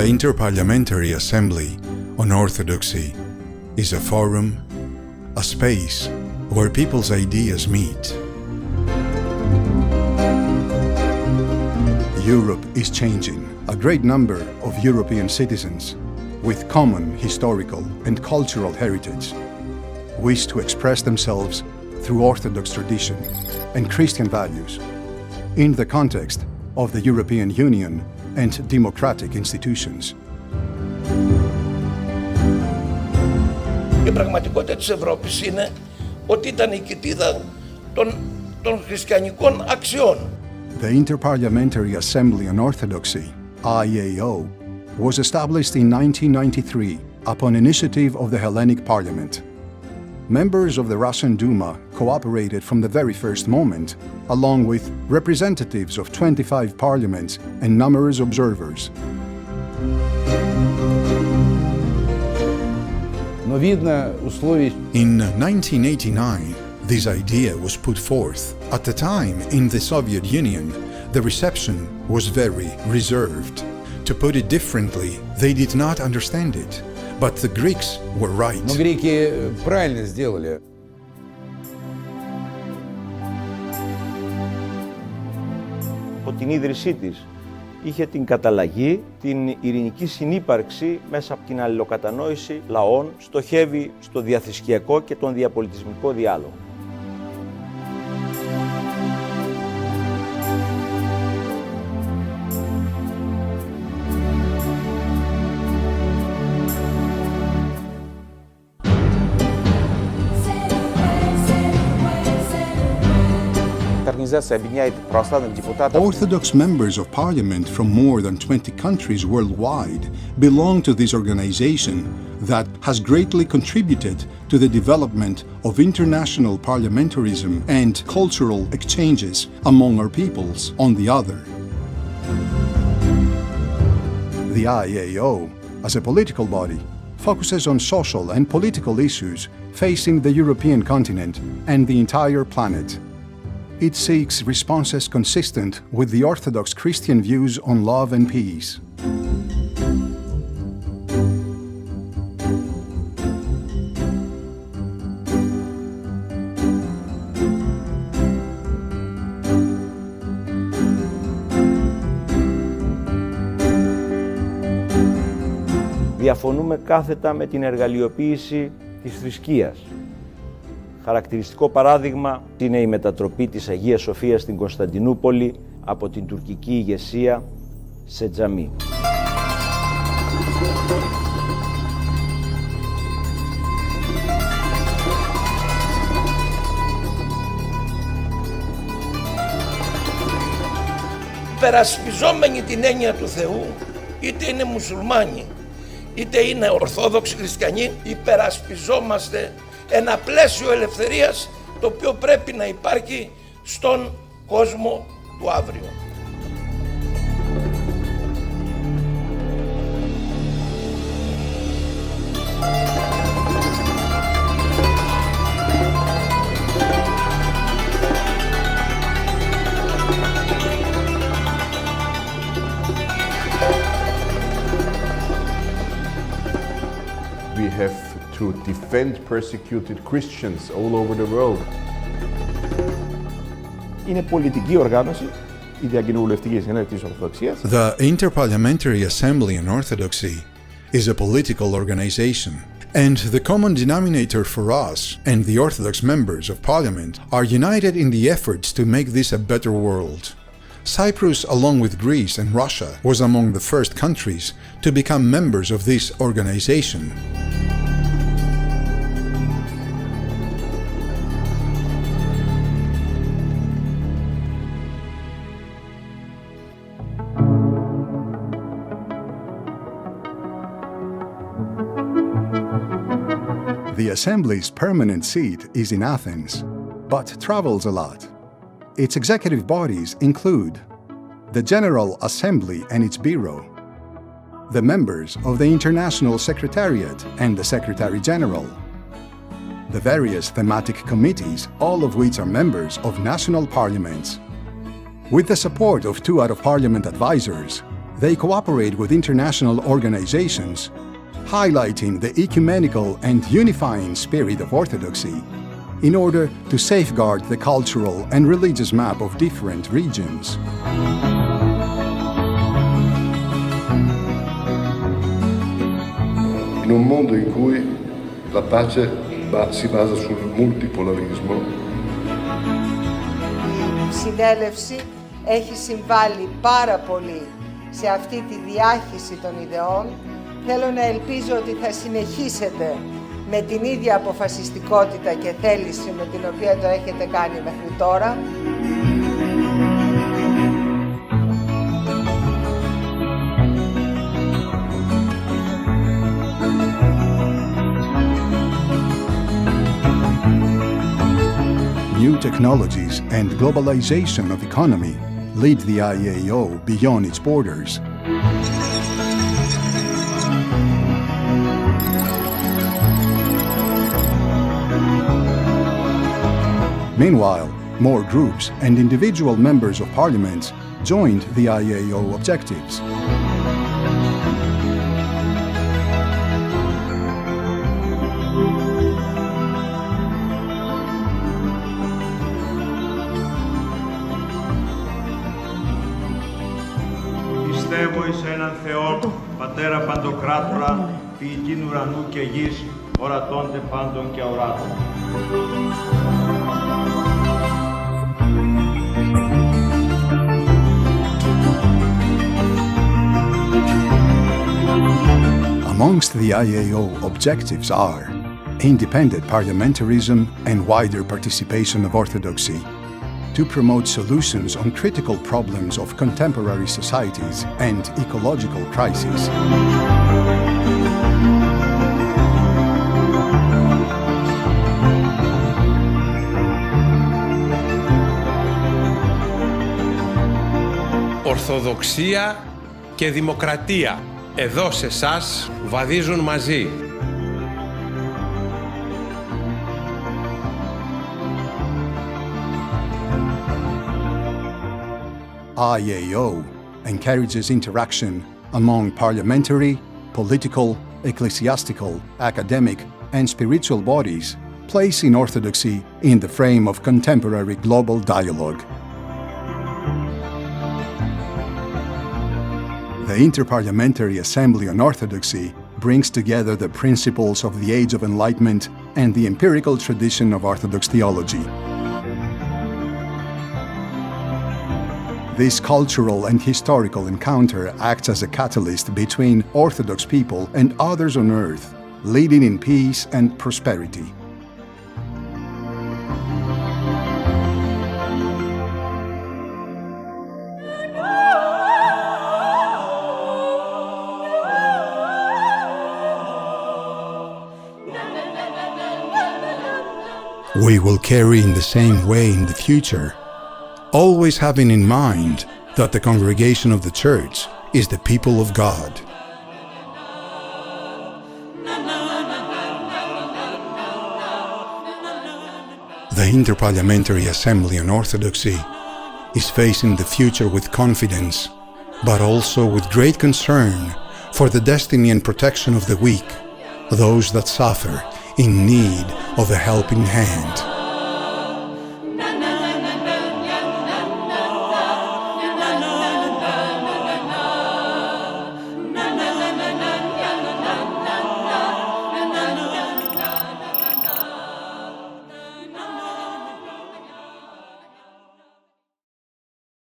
The Interparliamentary Assembly on Orthodoxy is a forum, a space where people's ideas meet. Europe is changing. A great number of European citizens with common historical and cultural heritage wish to express themselves through Orthodox tradition and Christian values in the context of the European Union and democratic institutions. Η πραγματικότητα της Ευρώπης είναι ότι ήταν η κοιτίδα των χριστιανικών αξιών. The Interparliamentary Assembly on Orthodoxy, ΑΕΑΑ, was established in 1993 upon initiative of the Hellenic Parliament. Members of the Russian Duma cooperated from the very first moment, along with representatives of 25 parliaments and numerous observers. In 1989, this idea was put forth. At the time, in the Soviet Union, the reception was very reserved. To put it differently, they did not understand it. But the Greeks were right. Но греки правильно сделали. Από την ίδρυσή της είχε την καταλλαγή, την ειρηνική συνύπαρξη μέσα από την αλληλοκατανόηση λαών, στοχεύει στο διαθρησκιακό και τον διαπολιτισμικό διάλογο. Orthodox members of parliament from more than 20 countries worldwide belong to this organization that has greatly contributed to the development of international parliamentarism and cultural exchanges among our peoples on the other. The ΑΕΑΑ, as a political body, focuses on social and political issues facing the European continent and the entire planet. It seeks responses consistent with the Orthodox Christian views on love and peace. Διαφωνούμε κάθετα με την εργαλειοποίηση της θρησκείας. Χαρακτηριστικό παράδειγμα είναι η μετατροπή της Αγίας Σοφίας στην Κωνσταντινούπολη από την τουρκική ηγεσία σε τζαμί. Περασπιζόμενοι την έννοια του Θεού, είτε είναι μουσουλμάνοι, είτε είναι Ορθόδοξοι χριστιανοί, υπερασπιζόμαστε ένα πλαίσιο ελευθερίας το οποίο πρέπει να υπάρχει στον κόσμο του αύριο. We have to defend persecuted Christians all over the world. Είναι πολιτική οργάνωση η Διακοινοβουλευτική Συνέλευση Ορθοδοξίας. The Interparliamentary Assembly on Orthodoxy is a political organization, and the common denominator for us and the Orthodox members of Parliament are united in the efforts to make this a better world. Cyprus, along with Greece and Russia, was among the first countries to become members of this organization. The Assembly's permanent seat is in Athens, but travels a lot. Its executive bodies include the General Assembly and its Bureau, the members of the International Secretariat and the Secretary General, the various thematic committees, all of which are members of national parliaments. With the support of 2 out-of-parliament advisors, They cooperate with international organizations, highlighting the ecumenical and unifying spirit of Orthodoxy in order to safeguard the cultural and religious map of different regions. In un mondo in cui la pace si basa sul multipolarismo, η συνέλευση έχει συμβάλει πάρα πολύ σε αυτή τη διάχυση των ιδεών. Θέλω να ελπίζω ότι θα συνεχίσετε με την ίδια αποφασιστικότητα και θέληση με την οποία το έχετε κάνει μέχρι τώρα. New technologies and globalization of economy lead the IAO beyond its borders. Meanwhile, more groups and individual members of parliament joined the IAO objectives. Πιστεύω εις έναν Θεόν, Πατέρα Παντοκράτορα, ποιητήν ουρανού και γης, ορατώνται πάντων και αοράτων. Amongst the IAO objectives are independent parliamentarism and wider participation of Orthodoxy, to promote solutions on critical problems of contemporary societies and ecological crises. Ορθοδοξία και δημοκρατία εδώ σε εσάς βαδίζουν μαζί. IAO encourages interaction among parliamentary, political, ecclesiastical, academic, and spiritual bodies, placing Orthodoxy in the frame of contemporary global dialogue. The Interparliamentary Assembly on Orthodoxy brings together the principles of the Age of Enlightenment and the empirical tradition of Orthodox theology. This cultural and historical encounter acts as a catalyst between Orthodox people and others on earth, leading in peace and prosperity. We will carry in the same way in the future, always having in mind that the congregation of the Church is the people of God. The Interparliamentary Assembly on Orthodoxy is facing the future with confidence, but also with great concern for the destiny and protection of the weak, those that suffer in need of a helping hand.